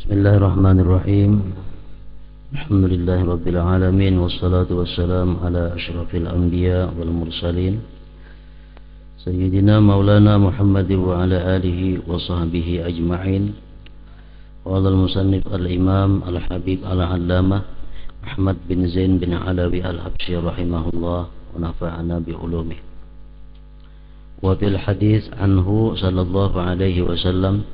Bismillahirrahmanirrahim. Alhamdulillahirabbil alamin wassalatu wassalamu ala asyrafil anbiya wal mursalin sayyidina maulana Muhammad wa ala alihi wa sahbihi ajma'in. Qala al-musannif al-imam al-habib al-allamah Ahmad bin Zain bin Alawi al-Habsyi rahimahullah wa nafa'ana bi ulumihi. Wa bil hadits anhu sallallahu alaihi wasallam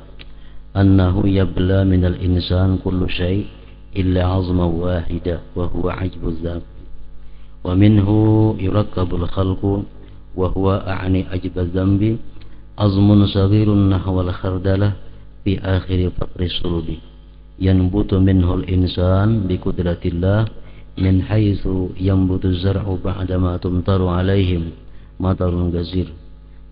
annahu yabla minal insan kullu syai' illa 'azman wahida wa huwa 'ajbuz dzam wa minhu yurakkabul khalqu wa huwa a'ni 'ajbaz dzambi azmun saghirun nahwal khardalah fi akhir faqri sulubi yanbutu minhul insan bi qudratillah min haitsu yanbutu zar'u ba'da ma tumtaru 'alaihim matarun ghazir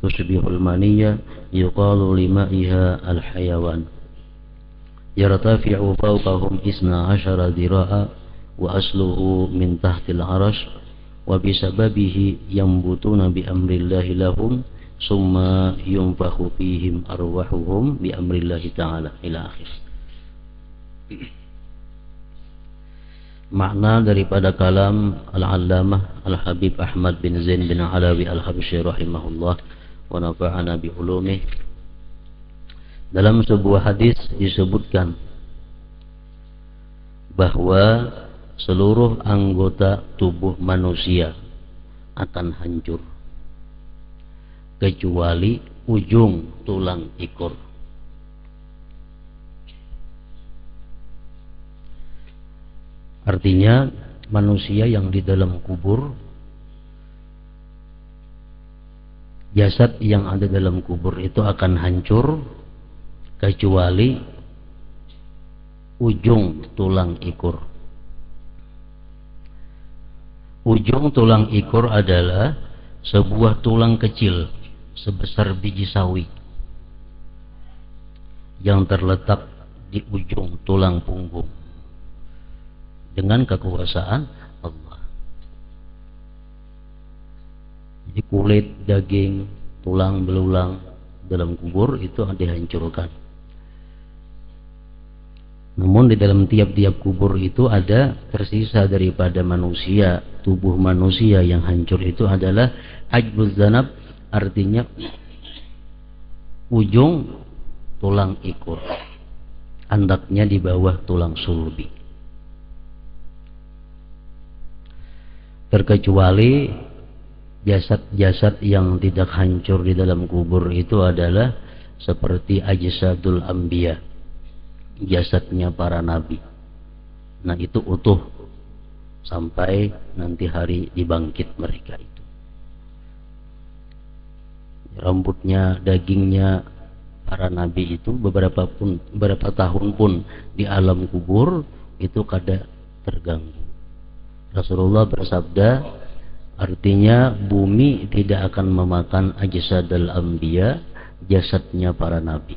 tusbihul maniyya yuqalu lima'iha al-hayawan yartafi'u fawqahum isna asyara dhira'a wa asluhu min tahtil arash wa bisababihi yambutuna bi amrillahi lahum summa yunfakhu fihim arwahuhum bi amrillahi ta'ala ila akhir. Makna daripada kalam Al-Allamah Al-Habib Ahmad bin Zain bin Alawi Al-Habsyi rahimahullah wa nafa'ana bi ulumihi. Dalam sebuah hadis disebutkan bahwa seluruh anggota tubuh manusia akan hancur kecuali ujung tulang ekor. Artinya manusia yang di dalam kubur, jasad yang ada dalam kubur itu akan hancur kecuali ujung tulang ekor. Ujung tulang ekor adalah sebuah tulang kecil sebesar biji sawi yang terletak di ujung tulang punggung dengan kekuasaan Allah. Jadi kulit, daging, tulang, belulang dalam kubur itu dihancurkan. Namun di dalam tiap-tiap kubur itu ada tersisa daripada manusia. Tubuh manusia yang hancur itu adalah ajbuz zanab, artinya ujung tulang ekor, andaknya di bawah tulang sulbi. Terkecuali jasad-jasad yang tidak hancur di dalam kubur itu adalah seperti ajsadul anbiya, jasadnya para nabi. Nah itu utuh sampai nanti hari dibangkit mereka itu. Rambutnya, dagingnya para nabi itu beberapa tahun pun di alam kubur itu kada terganggu. Rasulullah bersabda, artinya bumi tidak akan memakan ajsadul anbiya, jasadnya para nabi.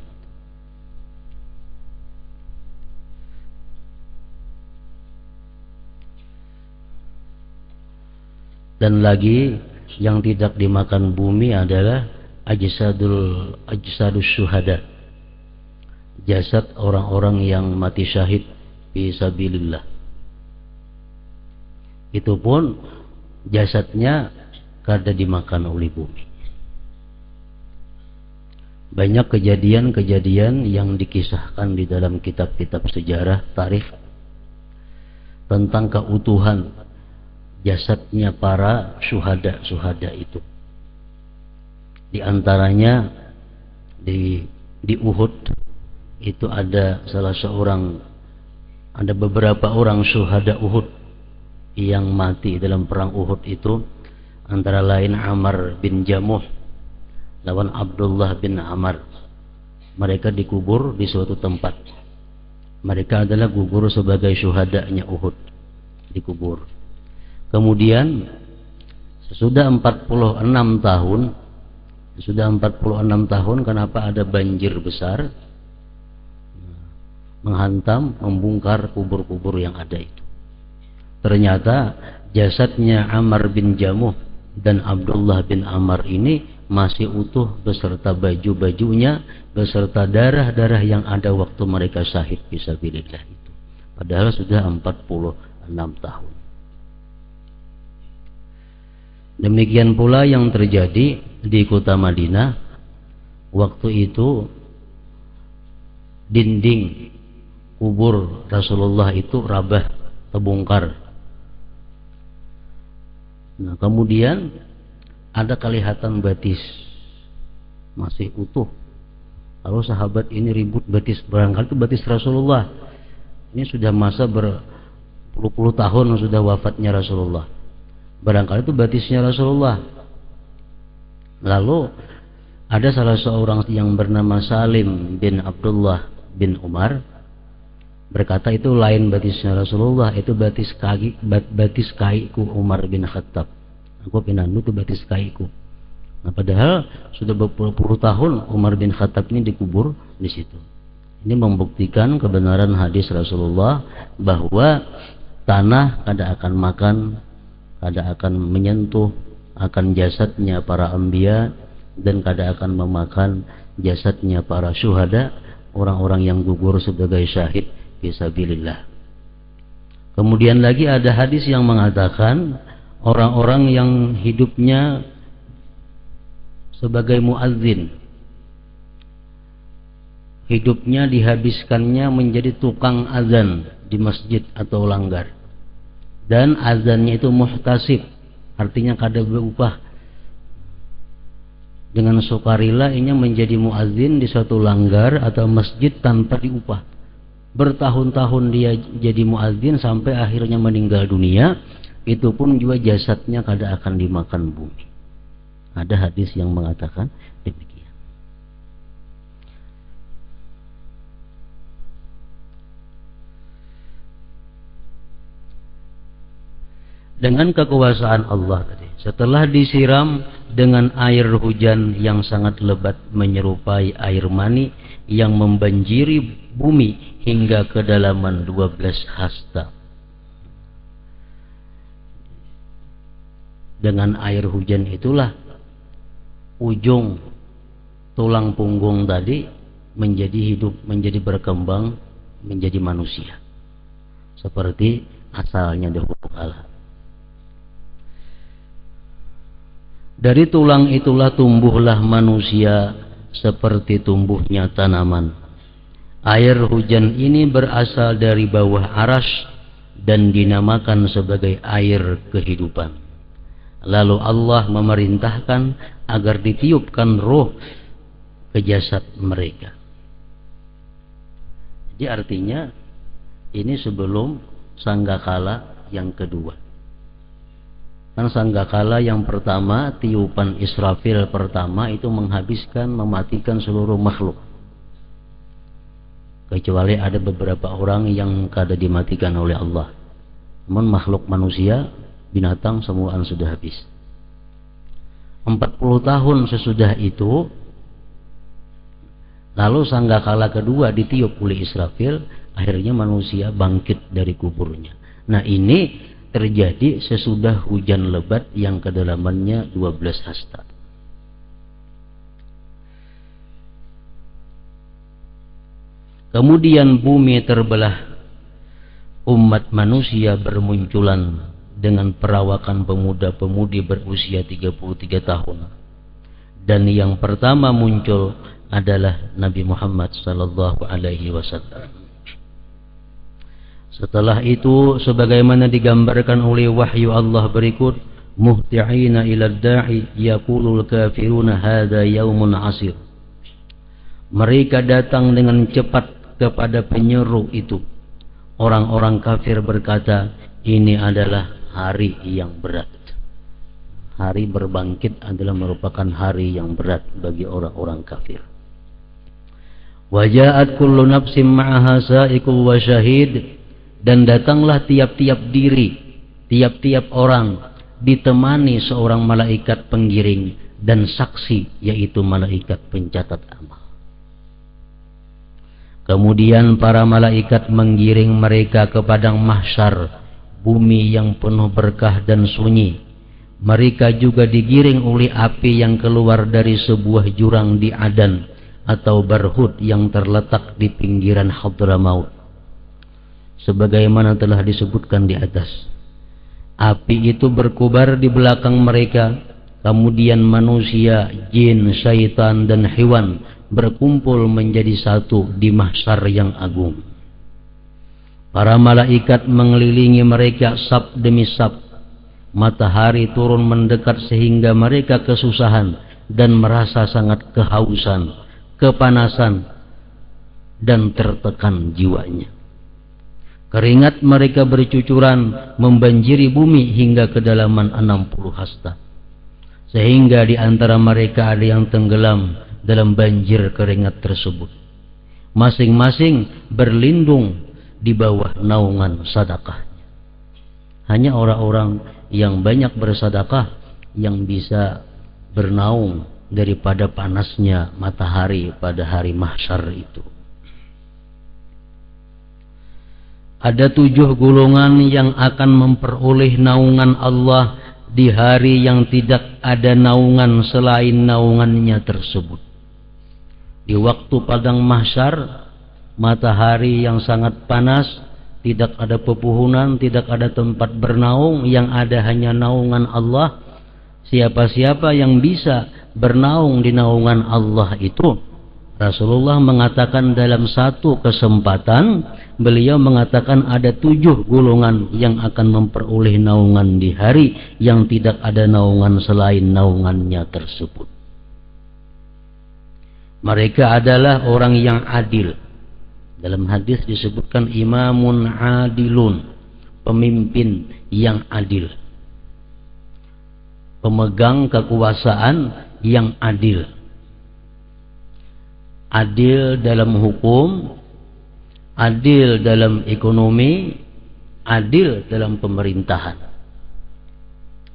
Dan lagi yang tidak dimakan bumi adalah ajsadus syuhada, jasad orang-orang yang mati syahid fi sabilillah. Itu pun jasadnya kada dimakan oleh bumi. Banyak kejadian-kejadian yang dikisahkan di dalam kitab-kitab sejarah tarikh tentang keutuhan jasadnya para syuhada itu. Di antaranya di Uhud itu ada beberapa orang syuhada Uhud yang mati dalam perang Uhud itu, antara lain Ammar bin Jamuh lawan Abdullah bin Ammar. Mereka dikubur di suatu tempat. Mereka adalah gugur sebagai syuhadanya Uhud, dikubur. Kemudian sesudah 46 tahun kenapa ada banjir besar menghantam, membongkar kubur-kubur yang ada itu. Ternyata jasadnya Ammar bin Jamuh dan Abdullah bin Ammar ini masih utuh beserta baju-bajunya, beserta darah-darah yang ada waktu mereka syahid fisabilillah itu. Padahal sudah 46 tahun. Demikian pula yang terjadi di kota Madinah. Waktu itu dinding kubur Rasulullah itu rabah, terbongkar. Nah, kemudian ada kelihatan batis masih utuh. Lalu sahabat ini ribut batis, barangkali itu batis Rasulullah. Ini sudah masa berpuluh-puluh tahun sudah wafatnya Rasulullah. Barangkali itu batisnya Rasulullah. Lalu ada salah seorang yang bernama Salim bin Abdullah bin Umar berkata, itu lain batisnya Rasulullah, itu batis kaiku Umar bin Khattab. Aku pinanu itu batis kaiku. Nah, padahal sudah berpuluh-puluh tahun Umar bin Khattab ini dikubur di situ. Ini membuktikan kebenaran hadis Rasulullah bahwa tanah kada akan makan, kada akan menyentuh akan jasadnya para anbiya, dan kada akan memakan jasadnya para syuhada, orang-orang yang gugur sebagai syahid fisabilillah. Kemudian lagi ada hadis yang mengatakan orang-orang yang hidupnya sebagai muazzin, hidupnya dihabiskannya menjadi tukang azan di masjid atau langgar, dan azannya itu muhtasib, artinya kada berupah. Dengan sukarela ini menjadi muazzin di suatu langgar atau masjid tanpa diupah. Bertahun-tahun dia jadi muazzin sampai akhirnya meninggal dunia. Itu pun juga jasadnya kada akan dimakan bumi. Ada hadis yang mengatakan demikian. Dengan kekuasaan Allah tadi, setelah disiram dengan air hujan yang sangat lebat menyerupai air mani yang membanjiri bumi hingga kedalaman 12 hasta. Dengan air hujan itulah ujung tulang punggung tadi menjadi hidup, menjadi berkembang, menjadi manusia seperti asalnya dahulu kala. Dari tulang itulah tumbuhlah manusia seperti tumbuhnya tanaman. Air hujan ini berasal dari bawah arasy dan dinamakan sebagai air kehidupan. Lalu Allah memerintahkan agar ditiupkan roh ke jasad mereka. Jadi artinya ini sebelum sanggakala yang kedua. Kan sanggakala yang pertama, tiupan Israfil pertama itu menghabiskan, mematikan seluruh makhluk. Kecuali ada beberapa orang yang kada dimatikan oleh Allah. Namun makhluk manusia, binatang semuaan sudah habis. 40 tahun sesudah itu, lalu sanggakala kedua ditiup oleh Israfil, akhirnya manusia bangkit dari kuburnya. Nah, ini terjadi sesudah hujan lebat yang kedalamannya 12 hasta. Kemudian bumi terbelah, umat manusia bermunculan dengan perawakan pemuda-pemudi berusia 33 tahun. Dan yang pertama muncul adalah Nabi Muhammad sallallahu alaihi wasallam. Setelah itu, sebagaimana digambarkan oleh wahyu Allah berikut, muhti'ina ila da'i yaqulul kafiruna hadza yaumun asir. Mereka datang dengan cepat kepada penyeru itu. Orang-orang kafir berkata, ini adalah hari yang berat. Hari berbangkit adalah merupakan hari yang berat bagi orang-orang kafir. Waja'at kullu nafsin ma'aha sa'iqun wa syahid. Dan datanglah tiap-tiap diri, tiap-tiap orang ditemani seorang malaikat penggiring dan saksi, yaitu malaikat pencatat amal. Kemudian para malaikat menggiring mereka ke padang mahsyar, bumi yang penuh berkah dan sunyi. Mereka juga digiring oleh api yang keluar dari sebuah jurang di Adan atau Barhud yang terletak di pinggiran Hadramaut. Sebagaimana telah disebutkan di atas, api itu berkobar di belakang mereka. Kemudian manusia, jin, syaitan, dan hewan berkumpul menjadi satu di mahsyar yang agung. Para malaikat mengelilingi mereka saf demi saf. Matahari turun mendekat sehingga mereka kesusahan dan merasa sangat kehausan, kepanasan, dan tertekan jiwanya. Keringat mereka bercucuran membanjiri bumi hingga kedalaman 60 hasta. Sehingga di antara mereka ada yang tenggelam dalam banjir keringat tersebut. Masing-masing berlindung di bawah naungan sedekahnya. Hanya orang-orang yang banyak bersedekah yang bisa bernaung daripada panasnya matahari pada hari mahsyar itu. Ada 7 golongan yang akan memperoleh naungan Allah di hari yang tidak ada naungan selain naungannya tersebut. Di waktu padang mahsyar, matahari yang sangat panas, tidak ada pepohonan, tidak ada tempat bernaung, yang ada hanya naungan Allah. Siapa-siapa yang bisa bernaung di naungan Allah itu, Rasulullah mengatakan dalam satu kesempatan, beliau mengatakan ada 7 golongan yang akan memperoleh naungan di hari yang tidak ada naungan selain naungannya tersebut. Mereka adalah orang yang adil. Dalam hadis disebutkan imamun adilun, pemimpin yang adil, pemegang kekuasaan yang adil. Adil dalam hukum, adil dalam ekonomi, adil dalam pemerintahan.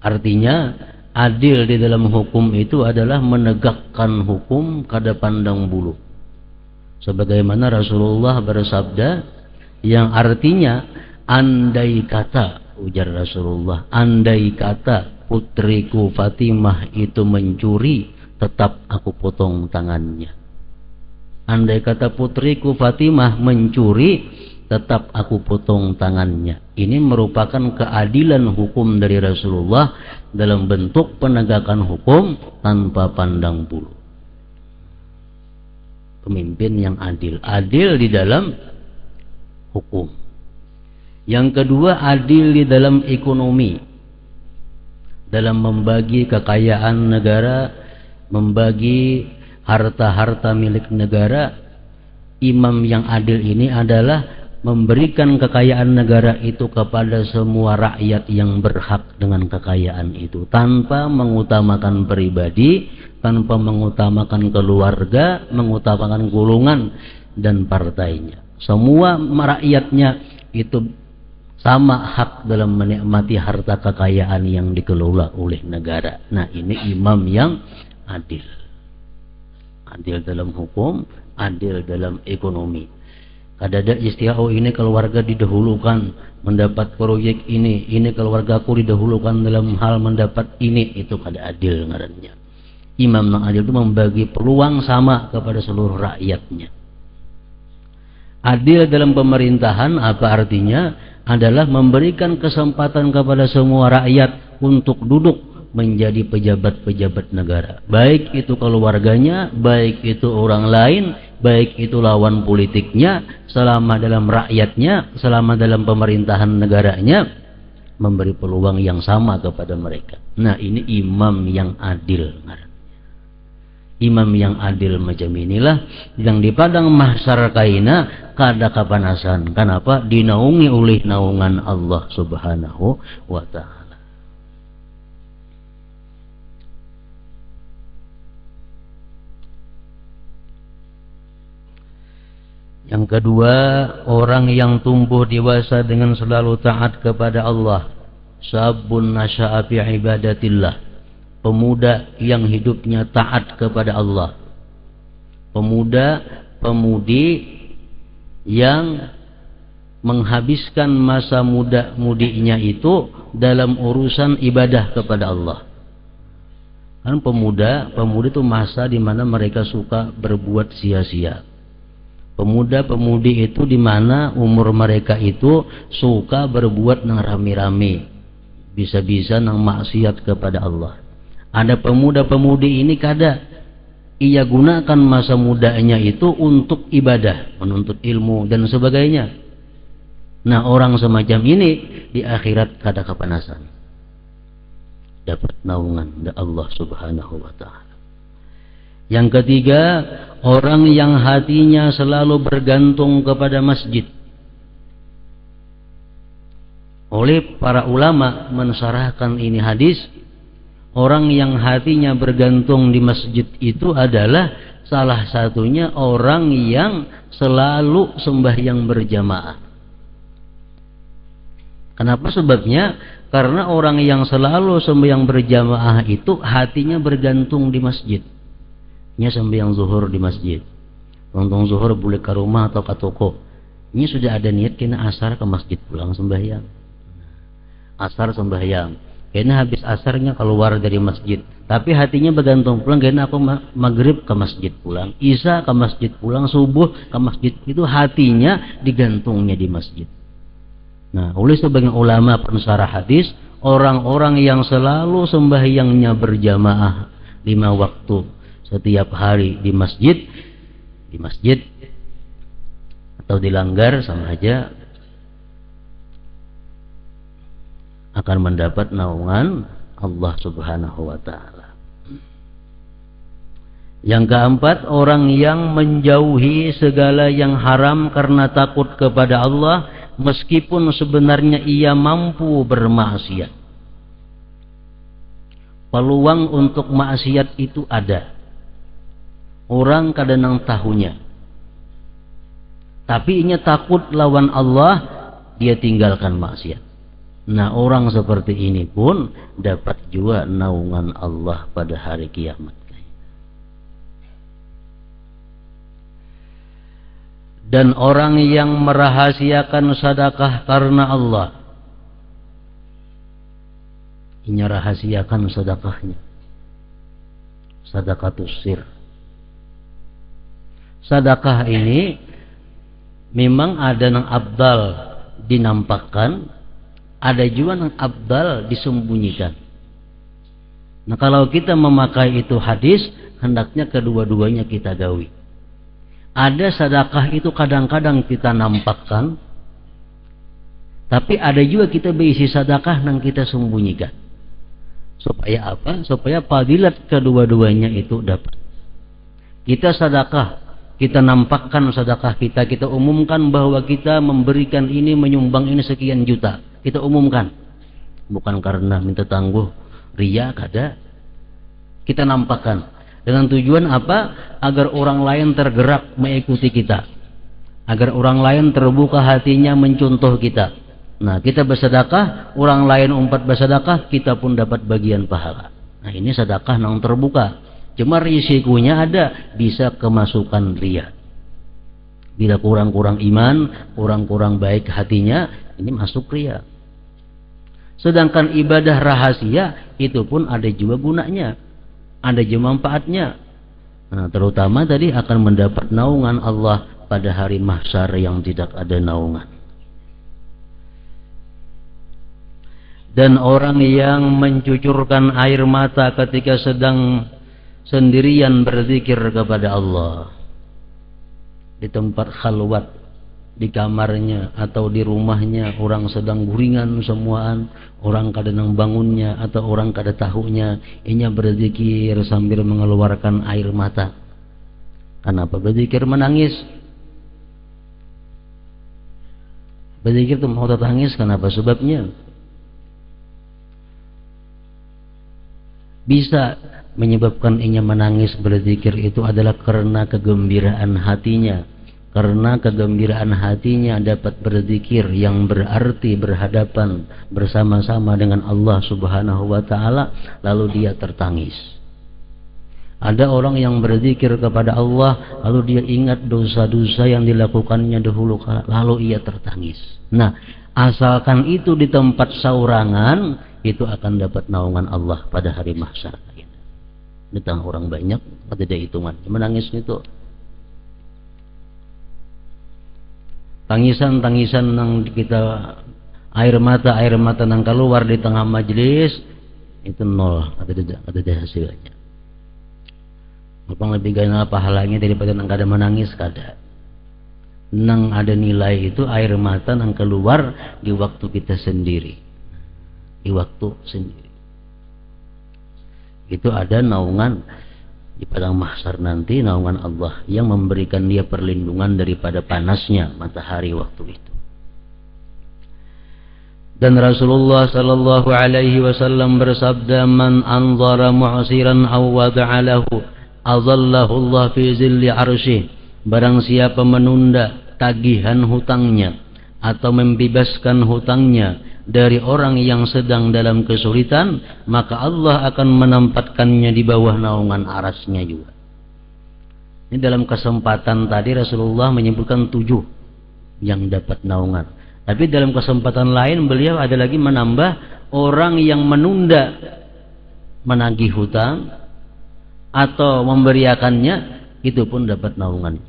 Artinya adil di dalam hukum itu adalah menegakkan hukum kada pandang bulu. Sebagaimana Rasulullah bersabda, yang artinya andai kata, ujar Rasulullah, andai kata putriku Fatimah itu mencuri, tetap aku potong tangannya. Andai kata putriku Fatimah mencuri, tetap aku potong tangannya. Ini merupakan keadilan hukum dari Rasulullah dalam bentuk penegakan hukum tanpa pandang bulu. Pemimpin yang adil, adil di dalam hukum. Yang kedua, adil di dalam ekonomi, dalam membagi kekayaan negara, membagi harta-harta milik negara. Imam yang adil ini adalah memberikan kekayaan negara itu kepada semua rakyat yang berhak dengan kekayaan itu, tanpa mengutamakan pribadi, tanpa mengutamakan keluarga, mengutamakan golongan dan partainya. Semua rakyatnya itu sama hak dalam menikmati harta kekayaan yang dikelola oleh negara. Nah, ini imam yang adil. Adil dalam hukum, adil dalam ekonomi. Ada istilah, oh ini keluarga didahulukan mendapat proyek ini keluargaku didahulukan dalam hal mendapat ini, itu kada adil ngarannya. Imam yang adil itu membagi peluang sama kepada seluruh rakyatnya. Adil dalam pemerintahan apa artinya? Adalah memberikan kesempatan kepada semua rakyat untuk duduk menjadi pejabat-pejabat negara. Baik itu keluarganya, baik itu orang lain, baik itu lawan politiknya, selama dalam rakyatnya, selama dalam pemerintahan negaranya, memberi peluang yang sama kepada mereka. Nah, ini imam yang adil. Imam yang adil macam inilah yang di padang mahsyar kaina kada kapanasan. Kenapa? Dinaungi oleh naungan Allah Subhanahu wa ta'ala. Yang kedua, orang yang tumbuh dewasa dengan selalu taat kepada Allah. Sabun nasya'a fi ibadatillah. Pemuda yang hidupnya taat kepada Allah. Pemuda, pemudi yang menghabiskan masa muda-mudinya itu dalam urusan ibadah kepada Allah. Kan pemuda itu masa di mana mereka suka berbuat sia-sia. Pemuda-pemudi itu di mana umur mereka itu suka berbuat nang rame-rame, bisa-bisa nang maksiat kepada Allah. Ada pemuda-pemudi ini kada ia gunakan masa mudanya itu untuk ibadah, menuntut ilmu dan sebagainya. Nah, orang semacam ini di akhirat kada kepanasan, dapat naungan dari Allah Subhanahu wa ta'ala. Yang ketiga, orang yang hatinya selalu bergantung kepada masjid. Oleh para ulama mensarahkan ini hadis, orang yang hatinya bergantung di masjid itu adalah salah satunya orang yang selalu sembahyang berjamaah. Kenapa sebabnya? Karena orang yang selalu sembahyang berjamaah itu hatinya bergantung di masjid. Nya sembahyang zuhur di masjid. Untung zuhur boleh ke rumah atau ke toko. Ini sudah ada niat kena asar ke masjid pulang sembahyang. Asar sembahyang. Kena habis asarnya keluar dari masjid. Tapi hatinya bergantung pulang. Kena aku maghrib ke masjid pulang. Isya ke masjid pulang. Subuh ke masjid. Itu hatinya digantungnya di masjid. Nah, oleh sebagian ulama pensarah hadis, orang-orang yang selalu sembahyangnya berjamaah 5 waktu setiap hari di masjid atau dilanggar sama aja akan mendapat naungan Allah Subhanahu wa ta'ala. Yang keempat, orang yang menjauhi segala yang haram karena takut kepada Allah meskipun sebenarnya ia mampu bermaksiat. Peluang untuk maksiat itu ada. Orang kadang tahunya. Tapi ia takut lawan Allah, dia tinggalkan maksiat. Nah, orang seperti ini pun dapat juga naungan Allah pada hari kiamat. Dan orang yang merahasiakan sedekah karena Allah, ini rahasiakan sedekahnya, sedekatus sir. Sedekah ini memang ada yang abdal dinampakkan, ada juga yang abdal disembunyikan. Nah, kalau kita memakai itu hadis, hendaknya kedua-duanya kita gawi. Ada sedekah itu kadang-kadang kita nampakkan, tapi ada juga kita berisi sedekah yang kita sembunyikan. Supaya apa? Supaya fadilat kedua-duanya itu dapat. Kita sedekah, kita nampakkan sedekah kita, kita umumkan bahwa kita memberikan ini, menyumbang ini sekian juta. Kita umumkan. Bukan karena minta tangguh, riya kada. Kita nampakkan. Dengan tujuan apa? Agar orang lain tergerak mengikuti kita. Agar orang lain terbuka hatinya mencontoh kita. Nah, kita bersedekah, orang lain umpat bersedekah, kita pun dapat bagian pahala. Nah, ini sedekah yang terbuka. Cuma risikonya ada, bisa kemasukan riya. Bila kurang-kurang iman, kurang-kurang baik hatinya, ini masuk riya. Sedangkan ibadah rahasia, itu pun ada juga gunanya. Ada juga manfaatnya. Nah, terutama tadi akan mendapat naungan Allah pada hari mahsyar yang tidak ada naungan. Dan orang yang mencucurkan air mata ketika sedang sendirian berzikir kepada Allah di tempat khalwat, di kamarnya atau di rumahnya, orang sedang guringan semuaan, orang kadang bangunnya atau orang kada tahunya, inya berzikir sambil mengeluarkan air mata. Kenapa berzikir menangis? Berzikir itu mau tangis, kenapa sebabnya? Bisa menyebabkan inya menangis berzikir itu adalah karena kegembiraan hatinya. Karena kegembiraan hatinya dapat berzikir yang berarti berhadapan bersama-sama dengan Allah Subhanahu wa ta'ala, lalu dia tertangis. Ada orang yang berzikir kepada Allah, lalu dia ingat dosa-dosa yang dilakukannya dahulu kala, lalu ia tertangis. Nah, asalkan itu di tempat saurangan, itu akan dapat naungan Allah pada hari mahsyar. Di tengah orang banyak, ada hitungan. Menangis itu tangisan yang kita air mata yang keluar di tengah majelis itu nol, ada hasilnya. Apa lebih gana pahalanya daripada nang kada menangis kada. Nang ada nilai itu air mata yang keluar di waktu kita sendiri. Di waktu sendiri. Itu ada naungan di padang mahsyar nanti, naungan Allah yang memberikan dia perlindungan daripada panasnya matahari waktu itu. Dan Rasulullah sallallahu alaihi wasallam bersabda, "Man anzara mu'siran aw wada'alahu, azallahu Allah fi zilli arsyih." Barang siapa menunda tagihan hutangnya atau membebaskan hutangnya dari orang yang sedang dalam kesulitan, maka Allah akan menempatkannya di bawah naungan arasnya juga. Ini dalam kesempatan tadi Rasulullah menyebutkan 7 yang dapat naungan. Tapi dalam kesempatan lain beliau ada lagi menambah orang yang menunda menagih hutang atau memberiakannya, itu pun dapat naungan.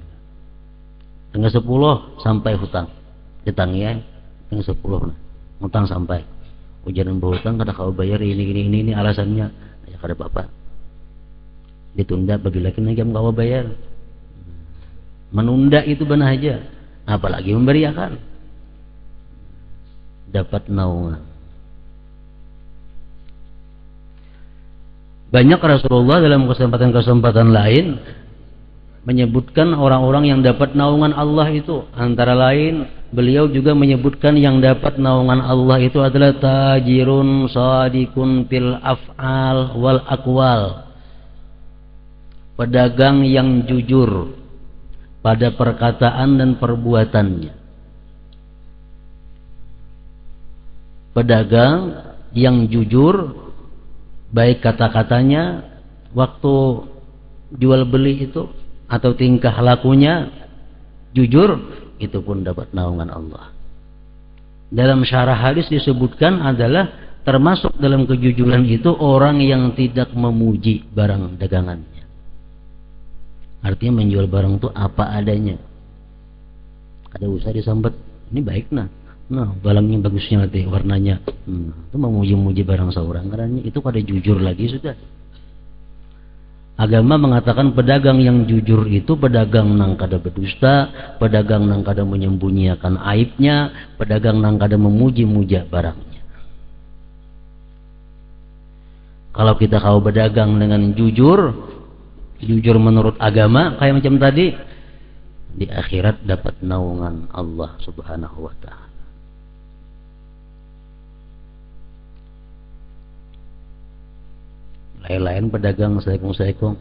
Tengah 10 sampai hutang ditangih, tengah 10 hutang sampai ujaran berhutang kada kau bayar ini alasannya ya kada apa-apa, ditunda apabila kena jam kau bayar. Menunda itu benar aja, apalagi memberiakan, dapat naungan. Banyak Rasulullah dalam kesempatan-kesempatan lain menyebutkan orang-orang yang dapat naungan Allah itu. Antara lain beliau juga menyebutkan yang dapat naungan Allah itu adalah tajirun sadikun fil af'al wal aqwal, pedagang yang jujur pada perkataan dan perbuatannya. Pedagang yang jujur baik kata-katanya waktu jual beli itu atau tingkah lakunya jujur, itu pun dapat naungan Allah. Dalam syarah hadis disebutkan adalah termasuk dalam kejujuran itu orang yang tidak memuji barang dagangannya. Artinya menjual barang itu apa adanya, kada usah disambet ini baik nah barangnya bagusnya nanti warnanya, itu memuji-muji barang seorang, karena itu kada jujur lagi sudah. Agama mengatakan pedagang yang jujur itu pedagang nang kada berdusta, pedagang nang kada menyembunyikan aibnya, pedagang nang kada memuji-muja barangnya. Kalau kita kau berdagang dengan jujur menurut agama kayak macam tadi, di akhirat dapat naungan Allah Subhanahu wa taala. Lain-lain pedagang saikung-saikung.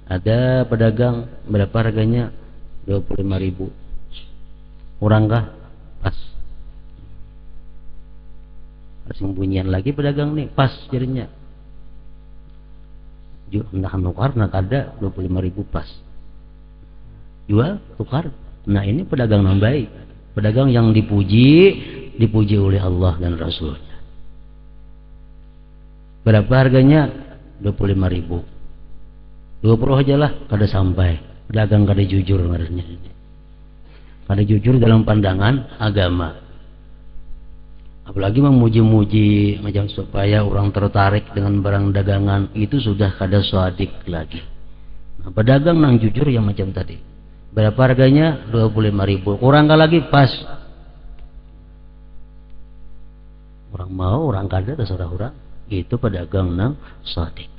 Ada pedagang berapa harganya? 25.000. Kurang kah? Pas. Sembunyian lagi pedagang nih, pas jadinya. Nah nukar, nah kada 25.000 pas. Jual, tukar. Nah ini pedagang yang baik. Pedagang yang dipuji oleh Allah dan Rasulnya. Berapa harganya? 25.000. 20 aja lah, kada sampai. Pedagang kada jujur ngarannya. Kada jujur dalam pandangan agama. Apalagi memuji-muji macam supaya orang tertarik dengan barang dagangan, itu sudah kada shadik lagi. Nah, pedagang nang jujur yang macam tadi. Berapa harganya? 25.000. Kurang kah lagi? Pas. Orang mau, orang kada terserah orang. Itu pedagang nang shadik.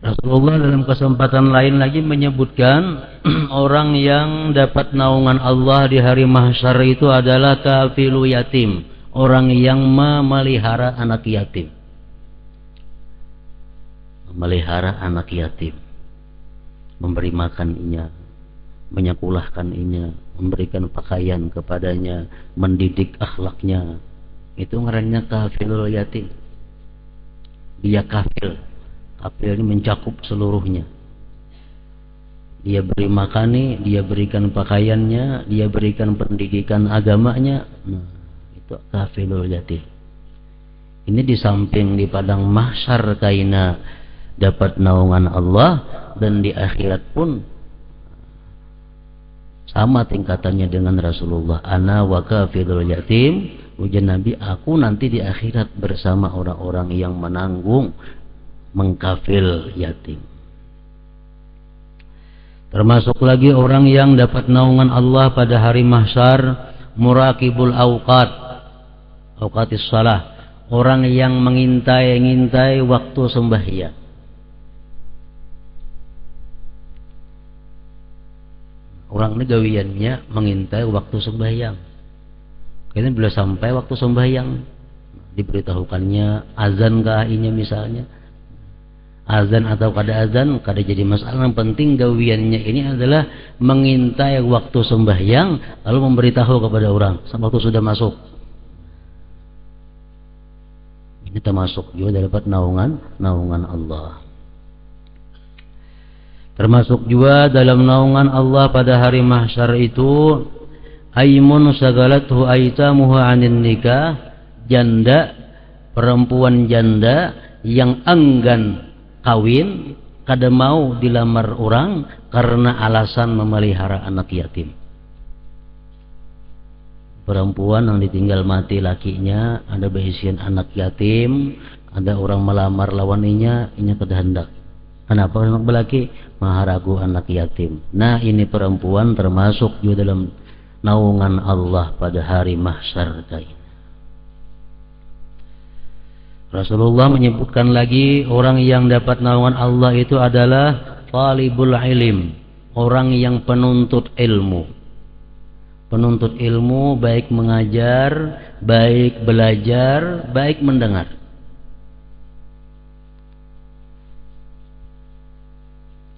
Rasulullah dalam kesempatan lain lagi menyebutkan orang yang dapat naungan Allah di hari mahsyar itu adalah kafilu yatim, orang yang memelihara anak yatim. Memelihara anak yatim, memberi makannya, menyekolahkannya, memberikan pakaian kepadanya, mendidik akhlaknya. Itu ngarannya kafilul yatim. Dia kafil, Kafil ini mencakup seluruhnya. Dia beri makani, dia berikan pakaiannya, dia berikan pendidikan agamanya. Nah, itu kafilul yatim. Ini di samping di padang mahsyar kaina dapat naungan Allah, dan di akhirat pun sama tingkatannya dengan Rasulullah. Ana wa kafilul yatim, ujar Nabi, aku nanti di akhirat bersama orang-orang yang menanggung mengkafil yatim. Termasuk lagi orang yang dapat naungan Allah pada hari mahsyar, muraqibul awqat, awqatis salah, orang yang mengintai waktu sembahyang. Orang ini gawiannya mengintai waktu sembahyang. Kayaknya bila sampai waktu sembahyang, diberitahukannya azan kah ini misalnya. Azan atau kada azan, kada jadi masalah. Yang penting gawiannya ini adalah mengintai waktu sembahyang, lalu memberitahu kepada orang waktu sudah masuk. Ini termasuk juga dapat naungan Allah. Termasuk juga dalam naungan Allah pada hari mahsyar itu, aimun sagalathu aitamuhu anin nikah, janda, perempuan janda yang enggan kawin, kada mau dilamar orang karena alasan memelihara anak yatim. Perempuan yang ditinggal mati lakinya, ada berisian anak yatim, ada orang melamar lawaninya, ini kada hendak. Kenapa anak belaki? Maharagu anak yatim. Nah, ini perempuan termasuk juga dalam naungan Allah pada hari mahsyar kain. Rasulullah menyebutkan lagi orang yang dapat naungan Allah itu adalah talibul ilim, orang yang penuntut ilmu. Penuntut ilmu baik mengajar, baik belajar, baik mendengar.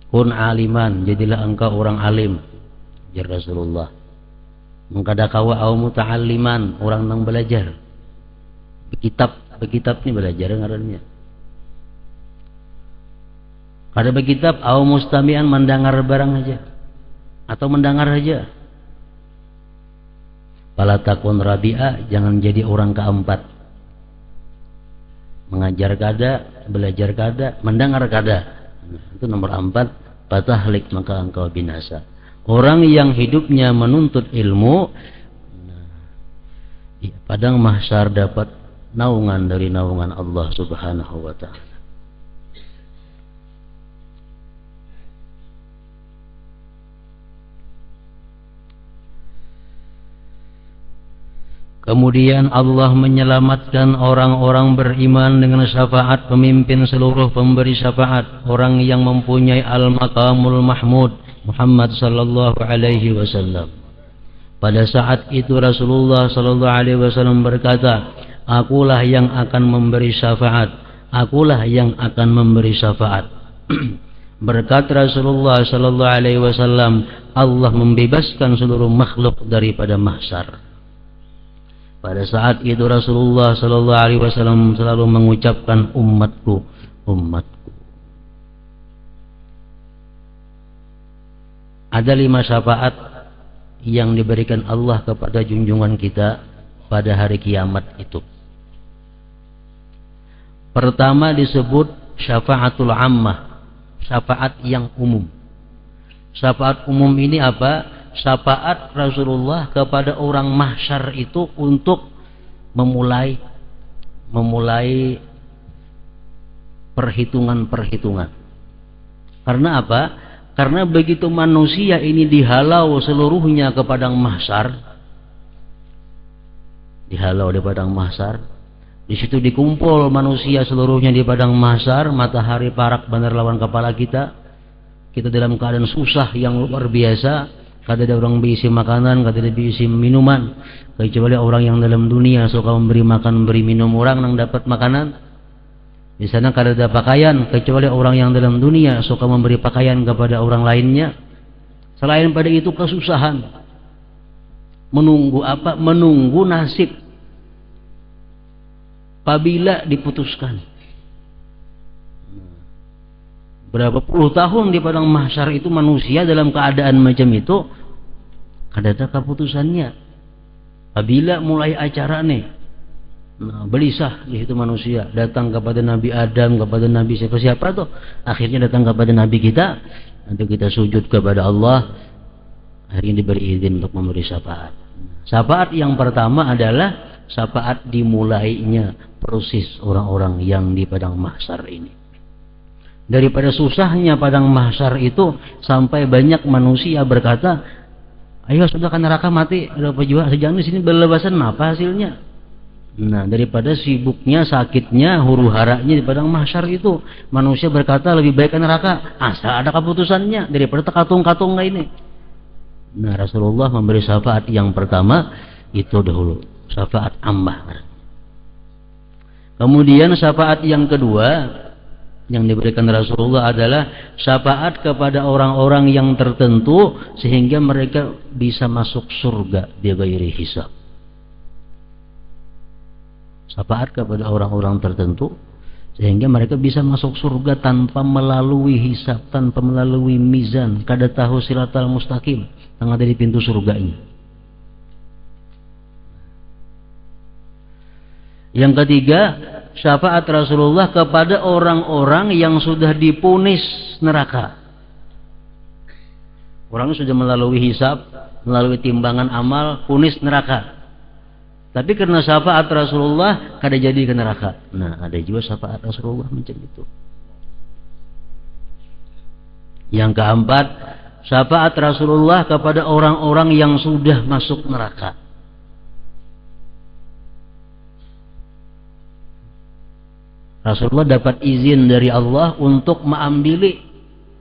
Kun aliman, jadilah engkau orang alim, jar Rasulullah. Mengkadakawa au muta'alliman, orang yang belajar. Bekitab ini belajar ngarannya. Kada bekitab au mustami'an, mendengar barang aja atau mendengar aja. Fala takun rabi'a, jangan jadi orang keempat. Mengajar kada, belajar kada, mendengar kada. Itu nomor 4, patahlik, maka engkau binasa. Orang yang hidupnya menuntut ilmu, di padang mahsyar dapat naungan dari naungan Allah Subhanahu wa ta'ala. Kemudian Allah menyelamatkan orang-orang beriman dengan syafaat pemimpin seluruh pemberi syafaat, orang yang mempunyai al-maqamul mahmud, Muhammad sallallahu alaihi wasallam. Pada saat itu Rasulullah sallallahu alaihi wasallam berkata, akulah yang akan memberi syafaat, akulah yang akan memberi syafaat. Berkat Rasulullah sallallahu alaihi wasallam, Allah membebaskan seluruh makhluk daripada mahsyar. Pada saat itu Rasulullah sallallahu alaihi wasallam selalu mengucapkan umatku, umatku. Ada 5 syafaat yang diberikan Allah kepada junjungan kita pada hari kiamat itu. Pertama disebut syafaatul ammah, syafaat yang umum. Syafaat umum ini apa? Syafaat Rasulullah kepada orang mahsyar itu untuk memulai perhitungan-perhitungan. Karena apa? Karena begitu manusia ini dihalau seluruhnya ke padang mahsyar, dihalau di padang mahsyar, di situ dikumpul manusia seluruhnya di padang mahsyar, matahari parak benar lawan kepala kita, kita dalam keadaan susah yang luar biasa. Kada ada orang berisi makanan, kada ada berisi minuman, kecuali orang yang dalam dunia suka memberi makan, memberi minum orang yang dapat makanan. Di sana kada ada pakaian, kecuali orang yang dalam dunia suka memberi pakaian kepada orang lainnya. Selain pada itu kesusahan. Menunggu apa? Menunggu nasib. Apabila diputuskan. Berapa puluh tahun di padang mahsyar itu manusia dalam keadaan macam itu, ada keputusannya. Apabila mulai acara nih, nah, belisah di situ manusia datang kepada Nabi Adam, kepada Nabi siapa tuh, akhirnya datang kepada Nabi kita, nanti kita sujud kepada Allah, akhirnya diberi izin untuk memberi syafaat. Syafaat yang pertama adalah syafaat dimulainya proses orang-orang yang di padang mahsyar ini. Daripada susahnya padang mahsyar itu sampai banyak manusia berkata, ayo sudah ke neraka mati, ada apa juga sejak di sini berlebasan, apa hasilnya? Nah, daripada sibuknya, sakitnya, huru haranya di padang mahsyar itu, manusia berkata lebih baik ke neraka, asal ada keputusannya daripada tekatung-katung ini. Nah, Rasulullah memberi syafaat yang pertama itu dahulu, syafaat ammah. Kemudian syafaat yang kedua yang diberikan Rasulullah adalah syafaat kepada orang-orang yang tertentu sehingga mereka bisa masuk surga bi ghairi hisab. Syafaat kepada orang-orang tertentu sehingga mereka bisa masuk surga tanpa melalui hisab, tanpa melalui mizan, kada tahu siratal mustaqim yang ada di pintu surganya. Yang ketiga, syafaat Rasulullah kepada orang-orang yang sudah dipunis neraka. Orang sudah melalui hisab, melalui timbangan amal, punis neraka. Tapi karena syafaat Rasulullah kada jadi ke neraka. Nah, ada juga syafaat Rasulullah macam itu. Yang keempat, syafaat Rasulullah kepada orang-orang yang sudah masuk neraka. Rasulullah dapat izin dari Allah untuk mengambil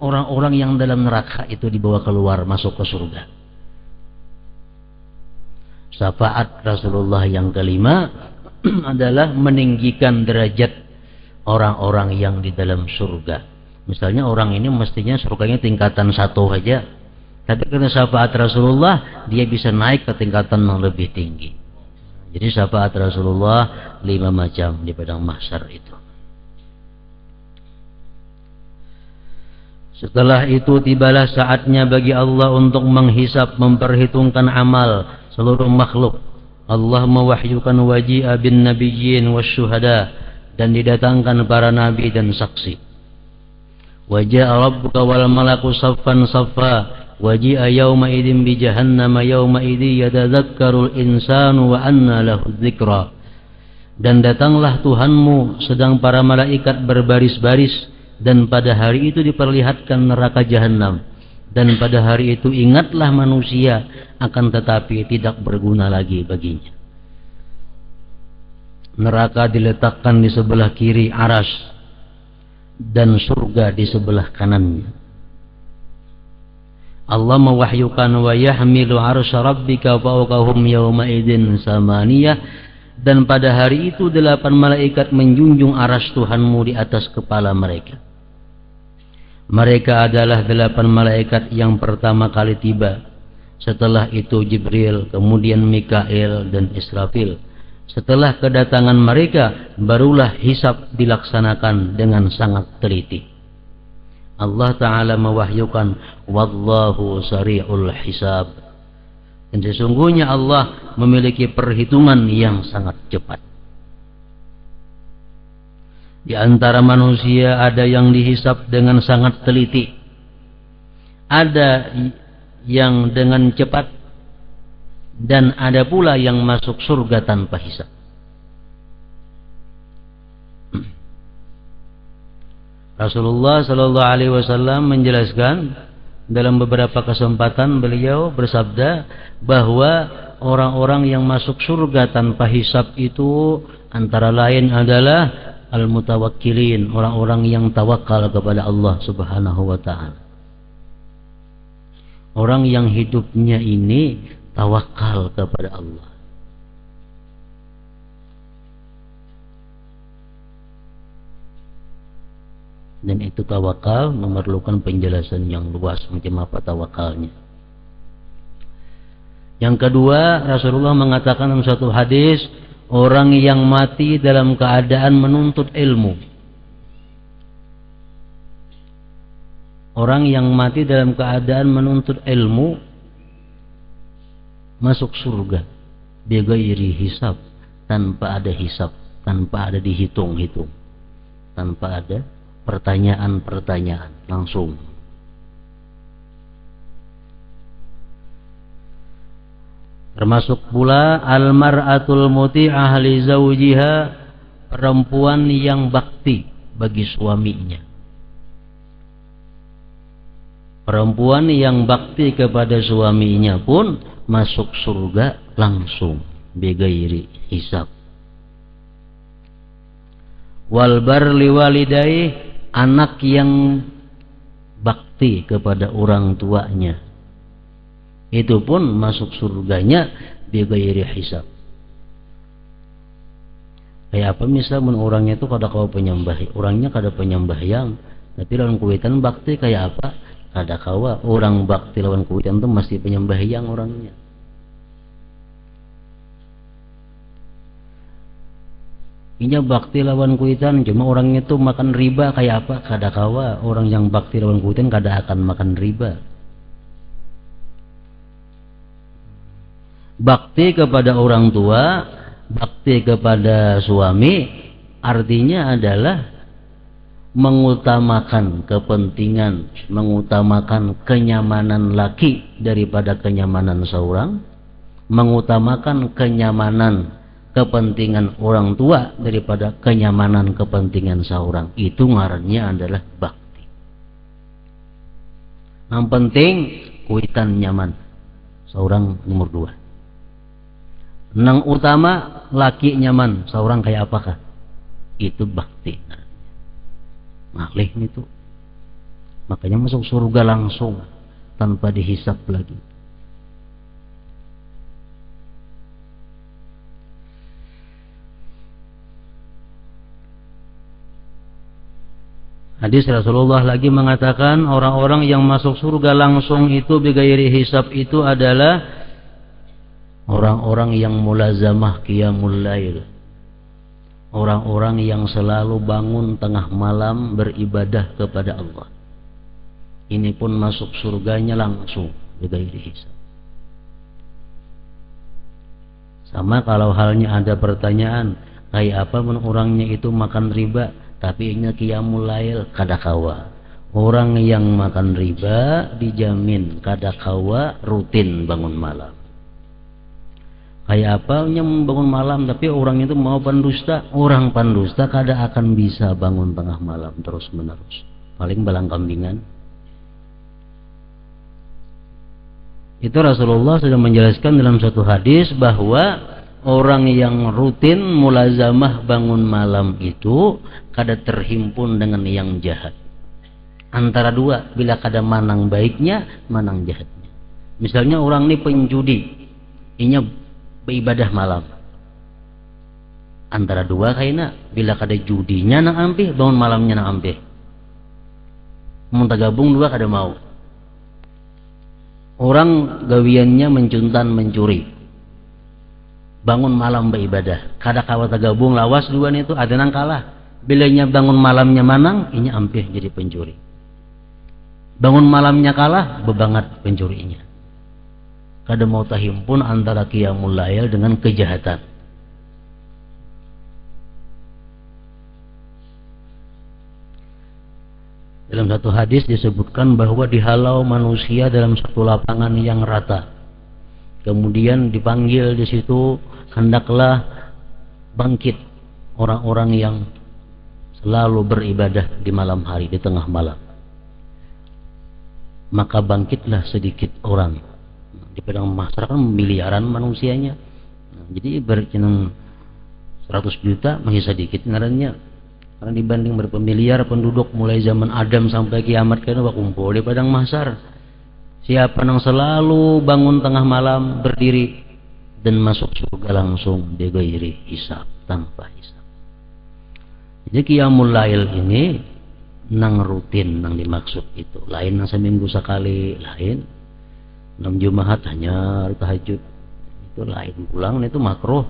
orang-orang yang dalam neraka itu dibawa keluar masuk ke surga. Syafaat Rasulullah yang kelima adalah meninggikan derajat orang-orang yang di dalam surga. Misalnya orang ini mestinya surganya tingkatan 1 aja, tapi karena syafaat Rasulullah dia bisa naik ke tingkatan yang lebih tinggi. Jadi syafaat Rasulullah 5 macam di padang mahsyar itu. Setelah itu tibalah saatnya bagi Allah untuk menghisap, memperhitungkan amal seluruh makhluk. Allah mewahyukan waji'a bin nabiyyin wasyuhada, dan didatangkan para nabi dan saksi. Waja'a rabbuka wal malaku saffan saffa, waji'a yawma idin bi jahannama yawma idin yatadzakkarul insanu wa anna lahu dzikra. Dan datanglah Tuhanmu sedang para malaikat berbaris-baris, dan pada hari itu diperlihatkan neraka jahanam, dan pada hari itu ingatlah manusia, akan tetapi tidak berguna lagi baginya. Neraka diletakkan di sebelah kiri arasy dan surga di sebelah kanannya. Allah mewahyukan wa yahmilu arsy rabbika fawqahum yawma idzin samaniyah, dan pada hari itu 8 malaikat menjunjung arasy Tuhanmu di atas kepala mereka. Mereka adalah 8 malaikat yang pertama kali tiba. Setelah itu Jibril, kemudian Mikail dan Israfil. Setelah kedatangan mereka, barulah hisab dilaksanakan dengan sangat teliti. Allah Ta'ala mewahyukan, wallahu sari'ul hisab. Dan sesungguhnya Allah memiliki perhitungan yang sangat cepat. Di antara manusia ada yang dihisab dengan sangat teliti, ada yang dengan cepat, dan ada pula yang masuk surga tanpa hisab. Rasulullah Sallallahu Alaihi Wasallam menjelaskan dalam beberapa kesempatan, beliau bersabda bahwa orang-orang yang masuk surga tanpa hisab itu antara lain adalah al-mutawakkilin, orang-orang yang tawakal kepada Allah Subhanahu wa ta'ala. Orang yang hidupnya ini tawakal kepada Allah. Dan itu tawakal memerlukan penjelasan yang luas macam apa tawakalnya. Yang kedua, Rasulullah mengatakan dalam satu hadis, orang yang mati dalam keadaan menuntut ilmu. Orang yang mati dalam keadaan menuntut ilmu masuk surga bighairi hisab, tanpa ada hisab, tanpa ada dihitung-hitung, tanpa ada pertanyaan-pertanyaan, langsung. Termasuk pula almar'atul muti'ah li zawjiha, perempuan yang bakti bagi suaminya. Perempuan yang bakti kepada suaminya pun masuk surga langsung bighairi hisab. Wal barli walidayh, anak yang bakti kepada orang tuanya, itu pun masuk surganya bighairi hisab. Kayak apa misalnya orangnya itu kada kau penyembah, orangnya kada penyembahyang, tapi lawan kuitan bakti kayak apa? Kada kawa orang bakti lawan kuitan itu masih penyembahyang orangnya. Inya bakti lawan kuitan, cuma orangnya itu makan riba kayak apa? Kada kawa orang yang bakti lawan kuitan kada akan makan riba. Bakti kepada orang tua, bakti kepada suami, artinya adalah mengutamakan kepentingan, mengutamakan kenyamanan laki daripada kenyamanan seorang, mengutamakan kenyamanan kepentingan orang tua daripada kenyamanan kepentingan seorang. Itu ngarannya adalah bakti. Yang penting kuitan nyaman, seorang nomor 2. Nang utama laki nyaman, seorang kayak apakah? Itu bakti. Malih itu. Makanya masuk surga langsung tanpa dihisap lagi. Hadis Rasulullah lagi mengatakan orang-orang yang masuk surga langsung itu bighairi hisab itu adalah orang-orang yang mulazamah qiyamul lail. Orang-orang yang selalu bangun tengah malam beribadah kepada Allah. Ini pun masuk surganya langsung bighairi hisab. Sama kalau halnya ada pertanyaan, kayak apa orangnya itu makan riba tapi ini qiyamul lail, kada kawa. Orang yang makan riba dijamin kada kawa rutin bangun malam. Kayak apa yang bangun malam tapi orang itu mau pendusta, orang pendusta kada akan bisa bangun tengah malam terus menerus, paling balang kambingan. Itu Rasulullah sudah menjelaskan dalam satu hadis bahwa orang yang rutin mulazamah bangun malam itu kada terhimpun dengan yang jahat. Antara dua, bila kada manang baiknya, manang jahatnya. Misalnya orang ini penjudi, inya beribadah malam. Antara dua kayaknya, bila kada judinya nang ampih, bangun malamnya nang ampih. Mau gabung dua kada mau. Orang gawiannya mencuntan mencuri, bangun malam beribadah, kada kawa gabung lawas dua itu ada nang kalah. Bilanya bangun malamnya manang, inya ampih jadi pencuri. Bangun malamnya kalah, bebangat pencurinya. Kada mau tahimpun antara qiyamul lail dengan kejahatan. Dalam satu hadis disebutkan bahwa dihalau manusia dalam satu lapangan yang rata. Kemudian dipanggil di situ, hendaklah bangkit orang-orang yang selalu beribadah di malam hari, di tengah malam. Maka bangkitlah sedikit orang. Di padang mahsyar kan miliaran manusianya. Jadi ibaratnya 100 juta masih sedikit ngarannya. Karena dibanding berpemiliar penduduk mulai zaman Adam sampai kiamat kan kumpul di padang mahsyar. Siapa yang selalu bangun tengah malam berdiri dan masuk surga langsung bighairi hisab, tanpa hisab. Jadi qiyamul lail ini nang rutin nang dimaksud itu. Lain nang seminggu sekali, lain. 6 Jumat hanya tahajud, itu lain. Pulang itu makruh.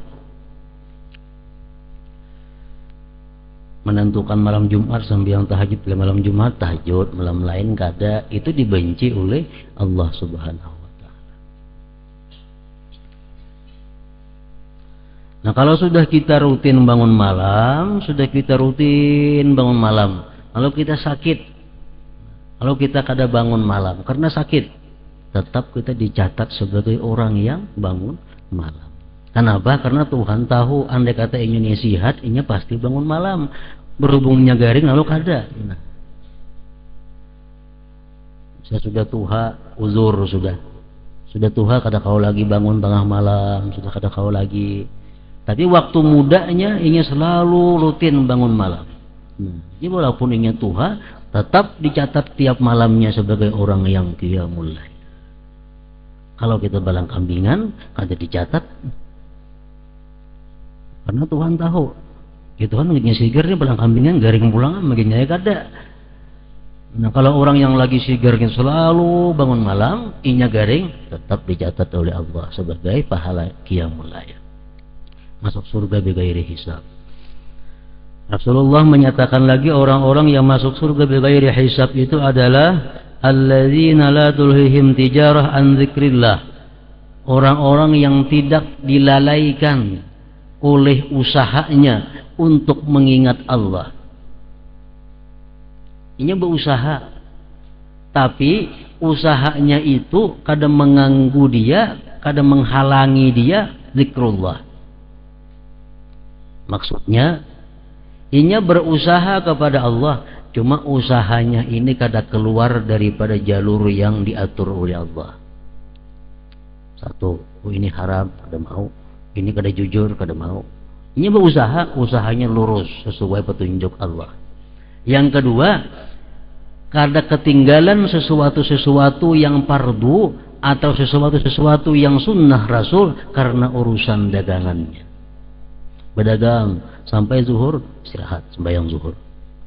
menentukan malam Jumat sembahyang tahajud malam Jumat tahajud, malam lain kada, itu dibenci oleh Allah Subhanahu wa taala. Nah, kalau sudah kita rutin bangun malam, kalau kita sakit, kalau kita kada bangun malam karena sakit, tetap kita dicatat sebagai orang yang bangun malam. Kenapa? Karena Tuhan tahu andai kata ingin sihat, ini pasti bangun malam. Berhubungnya garing lalu kada. Nah. Saya sudah tuha, uzur sudah. Sudah tuha kada kau lagi bangun tengah malam, sudah kada kau lagi. Tapi waktu mudanya ingin selalu rutin bangun malam. Nah, jadi walaupun ingin tuha, tetap dicatat tiap malamnya sebagai orang yang qiyamul lail. Kalau kita balang kambingan, kada dicatat. Karena Tuhan tahu, itu kan lagi sigar nih balang kambingan garing pulang maginya kada. Nah, kalau orang yang lagi sigar selalu bangun malam, inya garing, tetap dicatat oleh Allah sebagai pahala qiyamul lail. Masuk surga bighairi hisab. Rasulullah menyatakan lagi orang-orang yang masuk surga bighairi hisab itu adalah alladzina la tulhihim tijarah an dzikrillah. Orang-orang yang tidak dilalaikan oleh usahanya untuk mengingat Allah. Ini berusaha, tapi usahanya itu kadang mengganggu dia, kadang menghalangi dia zikrullah. Maksudnya, ini berusaha kepada Allah, cuma usahanya ini kadang keluar daripada jalur yang diatur oleh Allah. Satu, ini haram, kada mau. Ini kada jujur, kada mau. Ini berusaha, usahanya lurus sesuai petunjuk Allah. Yang kedua, kada ketinggalan sesuatu yang fardu atau sesuatu yang sunnah Rasul karena urusan dagangannya. Berdagang sampai zuhur, istirahat, sembahyang zuhur.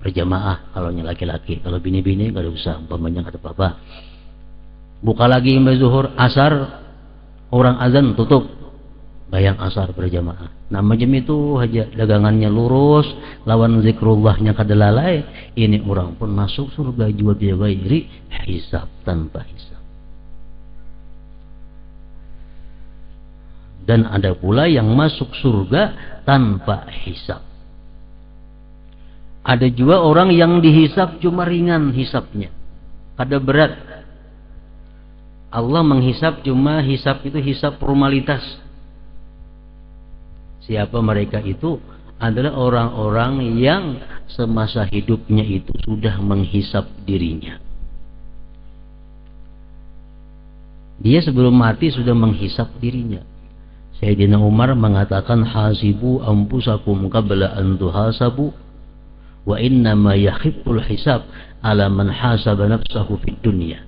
Berjamaah kalau laki-laki, kalau bini-bini kada usah, umpamanya kada apa-apa. Buka lagi sampai zuhur, asar, orang azan tutup. Bayang asar berjamaah. Nah macam itu aja, dagangannya lurus, lawan zikrullahnya kada lalai, ini orang pun masuk surga jua bighairi hisab, tanpa hisab. Dan ada pula yang masuk surga tanpa hisab. Ada juga orang yang dihisab cuma ringan hisabnya, kada berat. Allah menghisab cuma hisab itu hisab formalitas. Siapa mereka itu? Adalah orang-orang yang semasa hidupnya itu sudah menghisap dirinya. Dia sebelum mati sudah menghisap dirinya. Sayyidina Umar mengatakan, hasibu anfusakum qabla an tuhasabu wa innama yakhifful hisab ala man hasaba nafsahu fid dunya.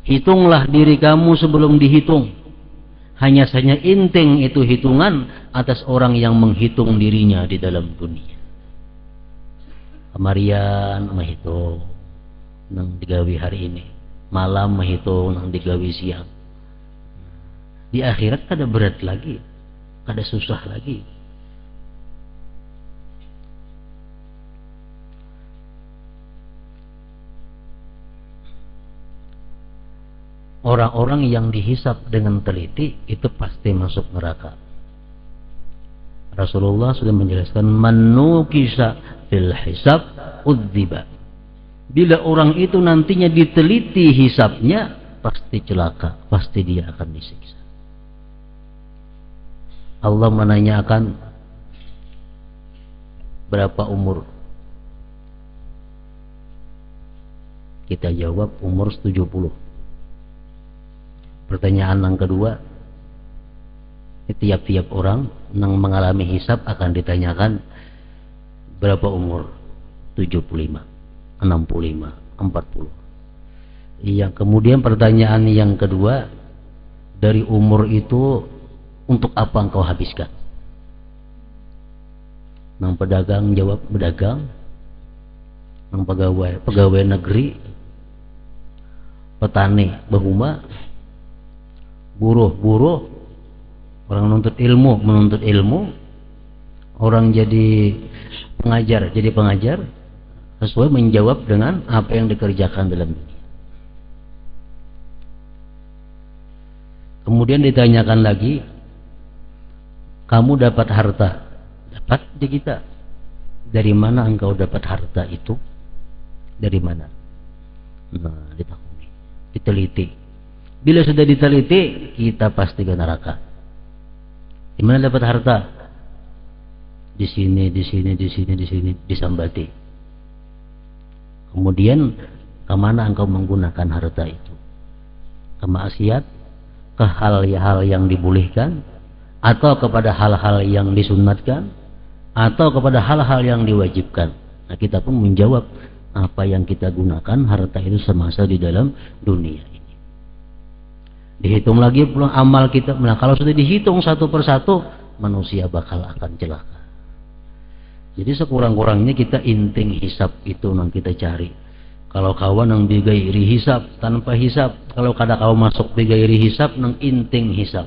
Hitunglah diri kamu sebelum dihitung. Hanya saja inting itu hitungan atas orang yang menghitung dirinya di dalam dunia. Kemarian menghitung nang digawi hari ini, malam menghitung nang digawi siang. Di akhirat kada berat lagi, kada susah lagi. Orang-orang yang dihisap dengan teliti itu pasti masuk neraka. Rasulullah sudah menjelaskan, manukisa fil hisab udziba. Bila orang itu nantinya diteliti hisapnya, pasti celaka, pasti dia akan disiksa. Allah menanyakan, berapa umur? Kita jawab umur 70. Pertanyaan yang kedua, tiap-tiap orang yang mengalami hisab akan ditanyakan berapa umur? 75, 65, 40. Yang kemudian pertanyaan yang kedua, dari umur itu untuk apa engkau habiskan? Nang pedagang jawab berdagang, nang pegawai negeri, petani bahuma, buruh, orang menuntut ilmu, orang jadi Pengajar, jadi pengajar sesuai menjawab dengan apa yang dikerjakan dalam dunia. Kemudian ditanyakan lagi, kamu dapat harta? Dapat di kita. Dari mana engkau dapat harta itu? Dari mana? Nah, ditahui, diteliti. Bila sudah diteliti, kita pasti ke neraka. Di mana dapat harta? Di sini, di sini, di sini, di sini, disambati. Kemudian kemana engkau menggunakan harta itu? Ke maksiat, ke hal-hal yang dibolehkan, atau kepada hal-hal yang disunatkan, atau kepada hal-hal yang diwajibkan. Nah, kita pun menjawab apa yang kita gunakan harta itu semasa di dalam dunia ini. Dihitung lagi pula amal kita. Nah, kalau sudah dihitung satu persatu, manusia bakal akan celaka. Jadi sekurang-kurangnya kita inting hisab itu yang kita cari. Kalau kawan yang bigairi hisab, tanpa hisab. Kalau kada kau masuk bigairi hisab, nang inting hisab.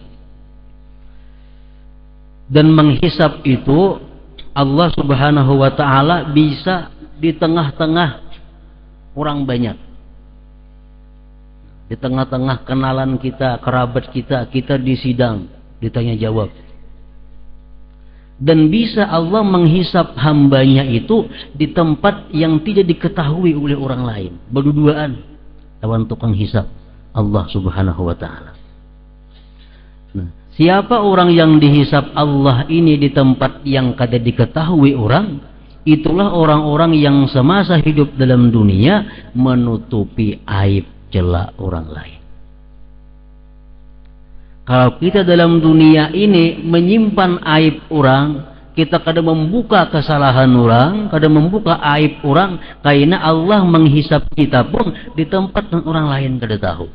Dan menghisab itu Allah Subhanahu wa ta'ala bisa di tengah-tengah orang banyak. Di tengah-tengah kenalan kita, kerabat kita, kita disidang, ditanya jawab. Dan bisa Allah menghisap hambanya itu di tempat yang tidak diketahui oleh orang lain. Berduaan lawan tukang hisap Allah Subhanahu wa ta'ala. Nah, siapa orang yang dihisap Allah ini di tempat yang kada diketahui orang, itulah orang-orang yang semasa hidup dalam dunia menutupi aib celah orang lain. Kalau kita dalam dunia ini menyimpan aib orang, kita kadang membuka kesalahan orang, kadang membuka aib orang, karena Allah menghisap kita pun di tempat yang orang lain kada tahu.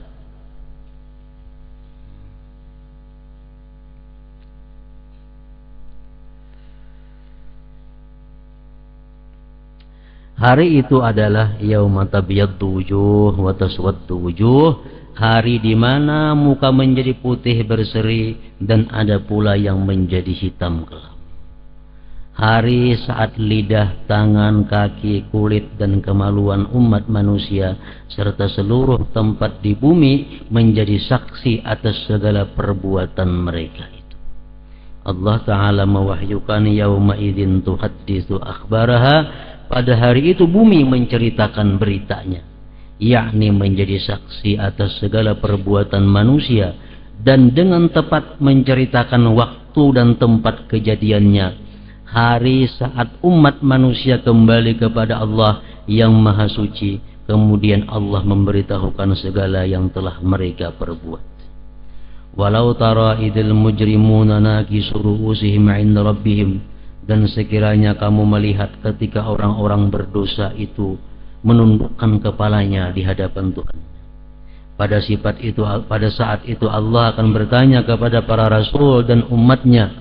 Hari itu adalah yauma tabyaddu wujuh wa taswaddu wujuh, hari di mana muka menjadi putih berseri dan ada pula yang menjadi hitam gelap. Hari saat lidah, tangan, kaki, kulit dan kemaluan umat manusia serta seluruh tempat di bumi menjadi saksi atas segala perbuatan mereka itu. Allah Ta'ala mewahyukan yauma idzin tuhadditsu akhbaraha, pada hari itu bumi menceritakan beritanya, yakni menjadi saksi atas segala perbuatan manusia dan dengan tepat menceritakan waktu dan tempat kejadiannya. Hari saat umat manusia kembali kepada Allah yang Maha Suci, kemudian Allah memberitahukan segala yang telah mereka perbuat. Walau tara idil mujrimuna nakisu ru'usihim 'inda rabbihim, dan sekiranya kamu melihat ketika orang-orang berdosa itu menundukkan kepalanya di hadapan Tuhan. Pada saat itu Allah akan bertanya kepada para rasul dan umatnya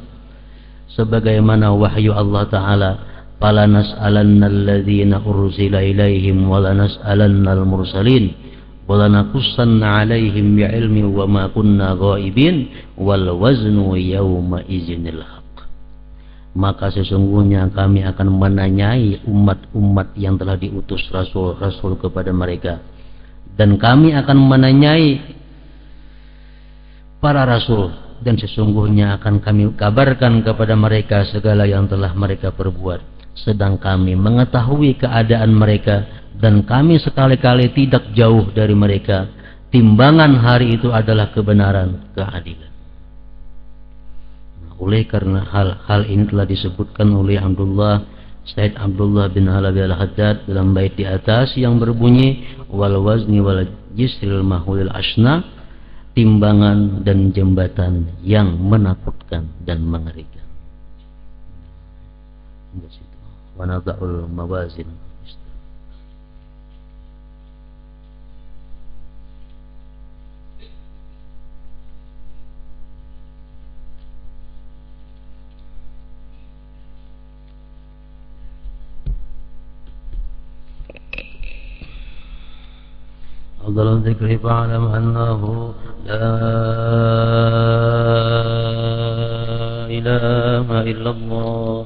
sebagaimana wahyu Allah Ta'ala, fala nas'alanna alladhina ursila ilaihim wa la nas'alanna al-mursalin wa la naqussanna alaihim bi'ilmi wa ma kunna ghaibin wal waznu yawma izinil haq. Maka sesungguhnya kami akan menanyai umat-umat yang telah diutus rasul-rasul kepada mereka, dan kami akan menanyai para rasul, dan sesungguhnya akan kami kabarkan kepada mereka segala yang telah mereka perbuat, sedang kami mengetahui keadaan mereka dan kami sekali-kali tidak jauh dari mereka. Timbangan hari itu adalah kebenaran, keadilan. Oleh karena hal-hal ini telah disebutkan oleh Said Abdullah bin Halabi al-Haddad dalam bait di atas yang berbunyi wal wazni wal jisril mahulil asna, timbangan dan jembatan yang menakutkan dan mengerikan. Wa nada'ul mawazin. أفضل الذكر فاعلم أنه لا إله إلا الله